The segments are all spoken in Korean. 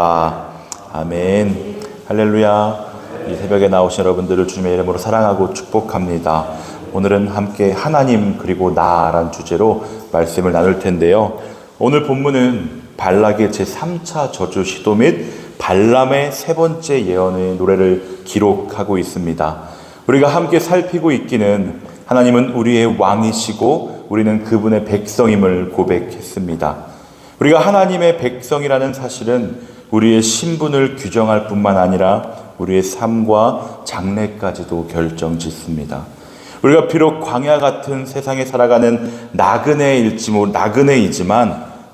아멘. 할렐루야. 이 새벽에 나오신 여러분들을 주님의 이름으로 사랑하고 축복합니다. 오늘은 함께 하나님 그리고 나라는 주제로 말씀을 나눌 텐데요. 오늘 본문은 발락의 제3차 저주 시도 및 발람의 세 번째 예언의 노래를 기록하고 있습니다. 우리가 함께 살피고 있기는 하나님은 우리의 왕이시고 우리는 그분의 백성임을 고백했습니다. 우리가 하나님의 백성이라는 사실은 우리의 신분을 규정할 뿐만 아니라 우리의 삶과 장래까지도 결정짓습니다. 우리가 비록 광야 같은 세상에 살아가는 나그네이지만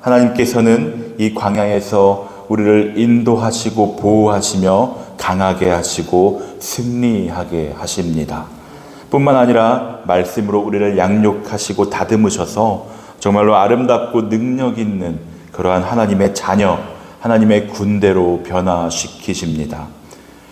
하나님께서는 이 광야에서 우리를 인도하시고 보호하시며 강하게 하시고 승리하게 하십니다. 뿐만 아니라 말씀으로 우리를 양육하시고 다듬으셔서 정말로 아름답고 능력 있는 그러한 하나님의 자녀, 하나님의 군대로 변화시키십니다.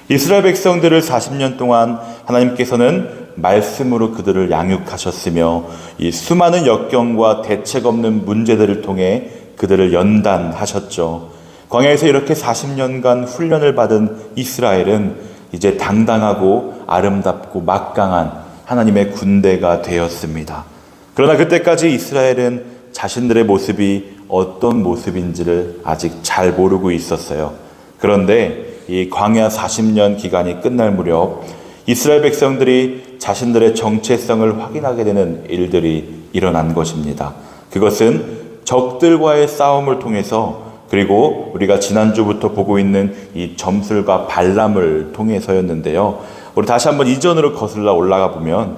이스라엘 백성들을 40년 동안 하나님께서는 말씀으로 그들을 양육하셨으며 이 수많은 역경과 대책 없는 문제들을 통해 그들을 연단하셨죠. 광야에서 이렇게 40년간 훈련을 받은 이스라엘은 이제 당당하고 아름답고 막강한 하나님의 군대가 되었습니다. 그러나 그때까지 이스라엘은 자신들의 모습이 어떤 모습인지를 아직 잘 모르고 있었어요. 그런데 이 광야 40년 기간이 끝날 무렵 이스라엘 백성들이 자신들의 정체성을 확인하게 되는 일들이 일어난 것입니다. 그것은 적들과의 싸움을 통해서 그리고 우리가 지난주부터 보고 있는 이 점술과 발람을 통해서였는데요. 우리 다시 한번 이전으로 거슬러 올라가 보면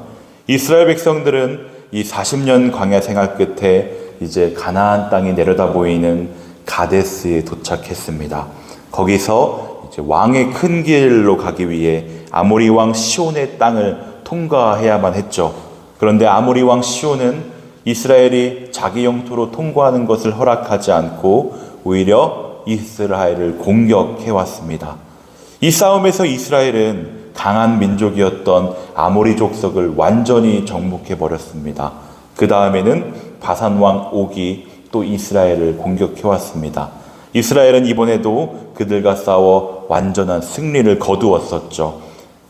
이스라엘 백성들은 이 40년 광야 생활 끝에 이제 가나안 땅이 내려다 보이는 가데스에 도착했습니다. 거기서 이제 왕의 큰 길로 가기 위해 아모리 왕 시온의 땅을 통과해야만 했죠. 그런데 아모리 왕 시온은 이스라엘이 자기 영토로 통과하는 것을 허락하지 않고 오히려 이스라엘을 공격해 왔습니다. 이 싸움에서 이스라엘은 강한 민족이었던 아모리 족속을 완전히 정복해 버렸습니다. 그 다음에는 바산 왕 옥이 또 이스라엘을 공격해 왔습니다. 이스라엘은 이번에도 그들과 싸워 완전한 승리를 거두었었죠.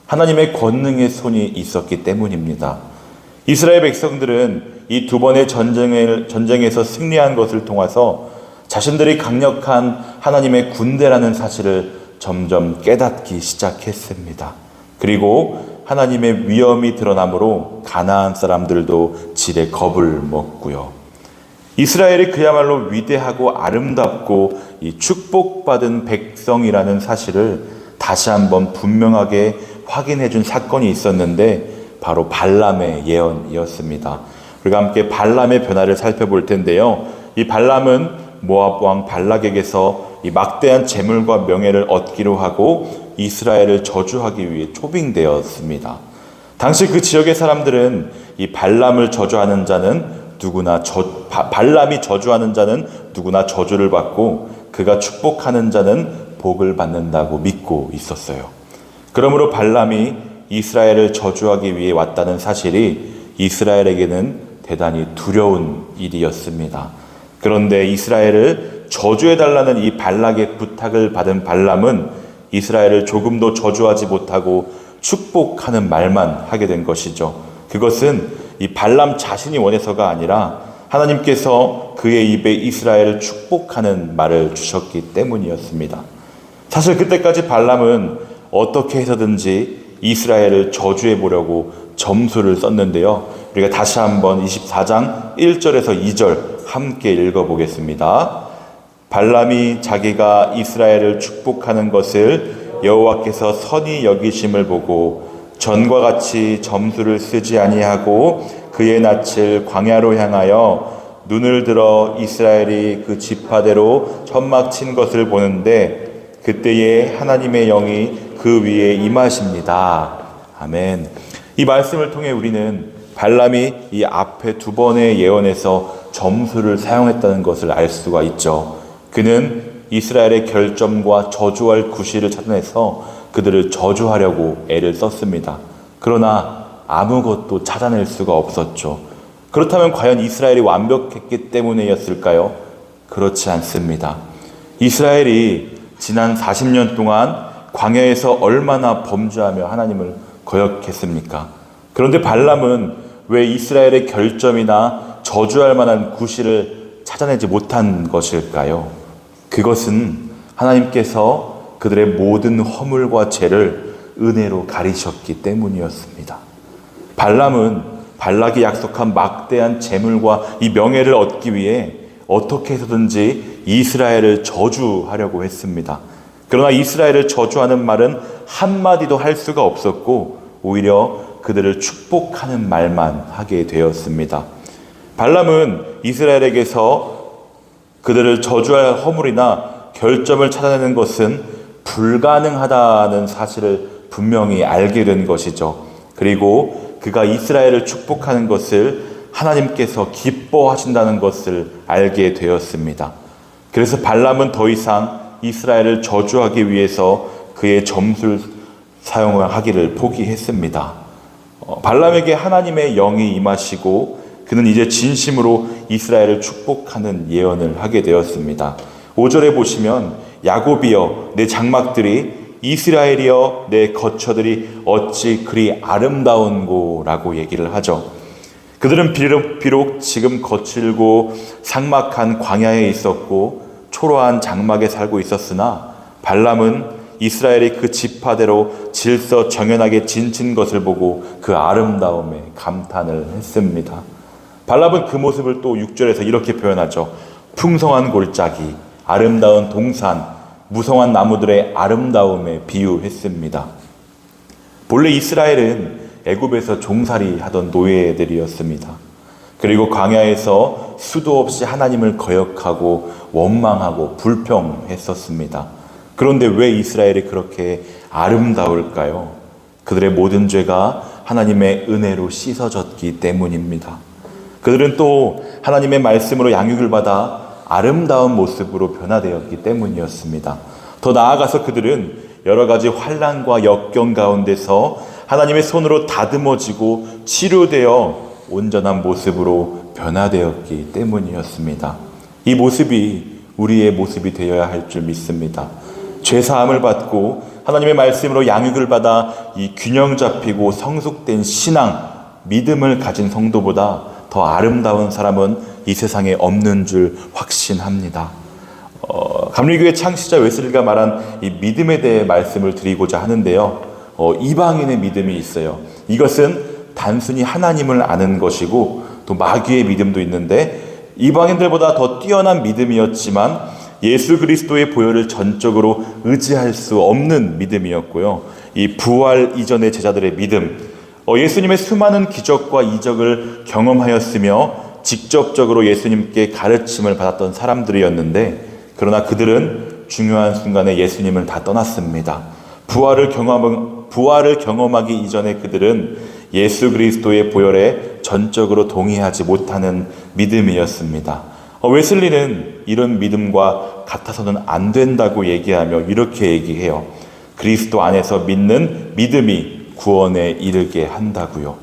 하나님의 권능의 손이 있었기 때문입니다. 이스라엘 백성들은 이 두 번의 전쟁에서 승리한 것을 통해서 자신들이 강력한 하나님의 군대라는 사실을 점점 깨닫기 시작했습니다. 그리고 하나님의 위엄이 드러나므로 가나안 사람들도 지레 겁을 먹고요. 이스라엘이 그야말로 위대하고 아름답고 이 축복받은 백성이라는 사실을 다시 한번 분명하게 확인해 준 사건이 있었는데 바로 발람의 예언이었습니다. 우리가 함께 발람의 변화를 살펴볼 텐데요. 이 발람은 모압 왕 발락에게서 이 막대한 재물과 명예를 얻기로 하고 이스라엘을 저주하기 위해 초빙되었습니다. 당시 그 지역의 사람들은 이 발람을 저주하는 자는 발람이 저주하는 자는 누구나 저주를 받고 그가 축복하는 자는 복을 받는다고 믿고 있었어요. 그러므로 발람이 이스라엘을 저주하기 위해 왔다는 사실이 이스라엘에게는 대단히 두려운 일이었습니다. 그런데 이스라엘을 저주해달라는 이 발락의 부탁을 받은 발람은 이스라엘을 조금도 저주하지 못하고 축복하는 말만 하게 된 것이죠. 그것은 이 발람 자신이 원해서가 아니라 하나님께서 그의 입에 이스라엘을 축복하는 말을 주셨기 때문이었습니다. 사실 그때까지 발람은 어떻게 해서든지 이스라엘을 저주해 보려고 점수를 썼는데요. 우리가 다시 한번 24장 1절에서 2절 함께 읽어보겠습니다. 발람이 자기가 이스라엘을 축복하는 것을 여호와께서 선히 여기심을 보고 전과 같이 점수를 쓰지 아니하고 그의 낯을 광야로 향하여 눈을 들어 이스라엘이 그 지파대로 천막 친 것을 보는데 그때에 하나님의 영이 그 위에 임하십니다. 아멘. 이 말씀을 통해 우리는 발람이 이 앞에 두 번의 예언에서 점수를 사용했다는 것을 알 수가 있죠. 그는 이스라엘의 결점과 저주할 구실을 찾아내서 그들을 저주하려고 애를 썼습니다. 그러나 아무것도 찾아낼 수가 없었죠. 그렇다면 과연 이스라엘이 완벽했기 때문이었을까요? 그렇지 않습니다. 이스라엘이 지난 40년 동안 광야에서 얼마나 범죄하며 하나님을 거역했습니까? 그런데 발람은 왜 이스라엘의 결점이나 저주할 만한 구실을 찾아내지 못한 것일까요? 그것은 하나님께서 그들의 모든 허물과 죄를 은혜로 가리셨기 때문이었습니다. 발람은 발락이 약속한 막대한 재물과 이 명예를 얻기 위해 어떻게 해서든지 이스라엘을 저주하려고 했습니다. 그러나 이스라엘을 저주하는 말은 한마디도 할 수가 없었고 오히려 그들을 축복하는 말만 하게 되었습니다. 발람은 이스라엘에게서 그들을 저주할 허물이나 결점을 찾아내는 것은 불가능하다는 사실을 분명히 알게 된 것이죠. 그리고 그가 이스라엘을 축복하는 것을 하나님께서 기뻐하신다는 것을 알게 되었습니다. 그래서 발람은 더 이상 이스라엘을 저주하기 위해서 그의 점술 사용하기를 포기했습니다. 발람에게 하나님의 영이 임하시고 그는 이제 진심으로 이스라엘을 축복하는 예언을 하게 되었습니다. 5절에 보시면 야곱이여 내 장막들이 이스라엘이여 내 거처들이 어찌 그리 아름다운고라고 얘기를 하죠. 그들은 비록 지금 거칠고 삭막한 광야에 있었고 초라한 장막에 살고 있었으나 발람은 이스라엘이 그 지파대로 질서 정연하게 진친 것을 보고 그 아름다움에 감탄을 했습니다. 발람은 그 모습을 또 6절에서 이렇게 표현하죠. 풍성한 골짜기, 아름다운 동산, 무성한 나무들의 아름다움에 비유했습니다. 본래 이스라엘은 애굽에서 종살이 하던 노예들이었습니다. 그리고 광야에서 수도 없이 하나님을 거역하고 원망하고 불평했었습니다. 그런데 왜 이스라엘이 그렇게 아름다울까요? 그들의 모든 죄가 하나님의 은혜로 씻어졌기 때문입니다. 그들은 또 하나님의 말씀으로 양육을 받아 아름다운 모습으로 변화되었기 때문이었습니다. 더 나아가서 그들은 여러 가지 환난과 역경 가운데서 하나님의 손으로 다듬어지고 치료되어 온전한 모습으로 변화되었기 때문이었습니다. 이 모습이 우리의 모습이 되어야 할 줄 믿습니다. 죄사함을 받고 하나님의 말씀으로 양육을 받아 이 균형 잡히고 성숙된 신앙, 믿음을 가진 성도보다 더 아름다운 사람은 이 세상에 없는 줄 확신합니다. 감리교회 창시자 웨슬리가 말한 이 믿음에 대해 말씀을 드리고자 하는데요. 이방인의 믿음이 있어요. 이것은 단순히 하나님을 아는 것이고 또 마귀의 믿음도 있는데 이방인들보다 더 뛰어난 믿음이었지만 예수 그리스도의 보혈을 전적으로 의지할 수 없는 믿음이었고요. 이 부활 이전의 제자들의 믿음, 예수님의 수많은 기적과 이적을 경험하였으며 직접적으로 예수님께 가르침을 받았던 사람들이었는데 그러나 그들은 중요한 순간에 예수님을 다 떠났습니다. 부활을 경험하기 이전에 그들은 예수 그리스도의 보혈에 전적으로 동의하지 못하는 믿음이었습니다. 웨슬리는 이런 믿음과 같아서는 안 된다고 얘기하며 이렇게 얘기해요. 그리스도 안에서 믿는 믿음이 구원에 이르게 한다고요.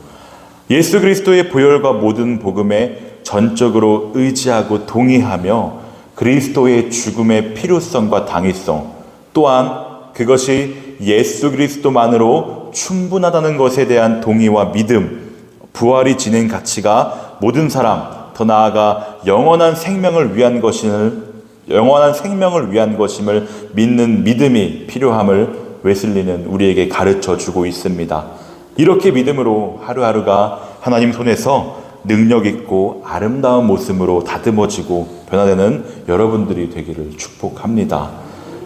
예수 그리스도의 보혈과 모든 복음에 전적으로 의지하고 동의하며 그리스도의 죽음의 필요성과 당위성 또한 그것이 예수 그리스도만으로 충분하다는 것에 대한 동의와 믿음, 부활이 지닌 가치가 모든 사람, 더 나아가 영원한 생명을 위한 것임을 믿는 믿음이 필요함을 웨슬리는 우리에게 가르쳐 주고 있습니다. 이렇게 믿음으로 하루하루가 하나님 손에서 능력 있고 아름다운 모습으로 다듬어지고 변화되는 여러분들이 되기를 축복합니다.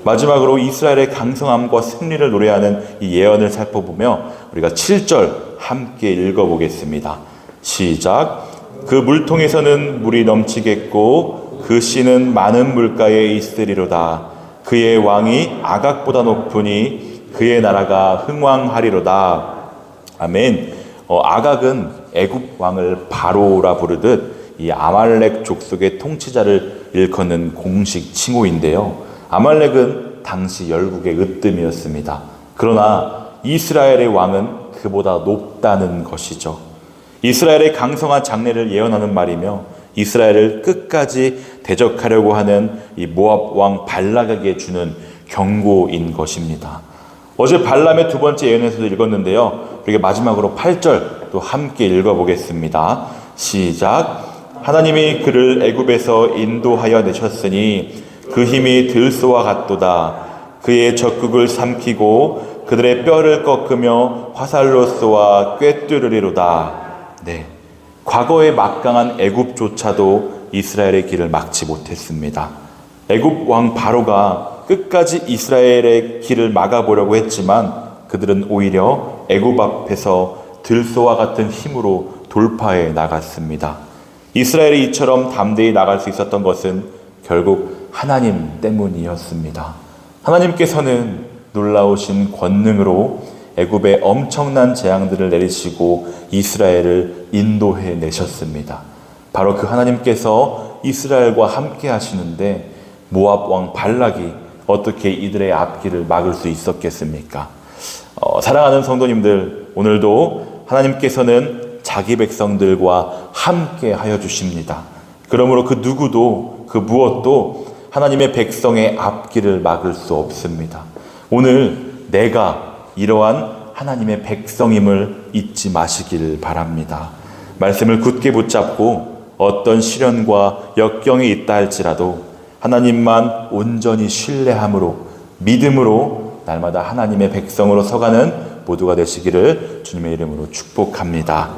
마지막으로 이스라엘의 강성함과 승리를 노래하는 이 예언을 살펴보며 우리가 7절 함께 읽어보겠습니다. 시작. 그 물통에서는 물이 넘치겠고 그 씨는 많은 물가에 있으리로다. 그의 왕이 아각보다 높으니 그의 나라가 흥왕하리로다. 아멘. 아각은 애굽 왕을 바로라 부르듯 이 아말렉 족속의 통치자를 일컫는 공식 칭호인데요. 아말렉은 당시 열국의 으뜸이었습니다. 그러나 이스라엘의 왕은 그보다 높다는 것이죠. 이스라엘의 강성한 장래를 예언하는 말이며 이스라엘을 끝까지 대적하려고 하는 이 모압 왕 발락에게 주는 경고인 것입니다. 어제 발람의 두 번째 예언에서도 읽었는데요. 우리가 마지막으로 8절 또 함께 읽어보겠습니다. 시작. 하나님이 그를 애굽에서 인도하여 내셨으니 그 힘이 들소와 같도다. 그의 적국을 삼키고 그들의 뼈를 꺾으며 화살로 쏘아 꿰뚫으리로다. 네, 과거의 막강한 애굽조차도 이스라엘의 길을 막지 못했습니다. 애굽 왕 바로가 끝까지 이스라엘의 길을 막아보려고 했지만 그들은 오히려 애굽 앞에서 들소와 같은 힘으로 돌파해 나갔습니다. 이스라엘이 이처럼 담대히 나갈 수 있었던 것은 결국 하나님 때문이었습니다. 하나님께서는 놀라우신 권능으로 애굽에 엄청난 재앙들을 내리시고 이스라엘을 인도해 내셨습니다. 바로 그 하나님께서 이스라엘과 함께 하시는데 모압 왕 발락이 어떻게 이들의 앞길을 막을 수 있었겠습니까? 사랑하는 성도님들, 오늘도 하나님께서는 자기 백성들과 함께 하여 주십니다. 그러므로 그 누구도 그 무엇도 하나님의 백성의 앞길을 막을 수 없습니다. 오늘 내가 이러한 하나님의 백성임을 잊지 마시길 바랍니다. 말씀을 굳게 붙잡고 어떤 시련과 역경이 있다 할지라도 하나님만 온전히 신뢰함으로 믿음으로 날마다 하나님의 백성으로 서가는 모두가 되시기를 주님의 이름으로 축복합니다.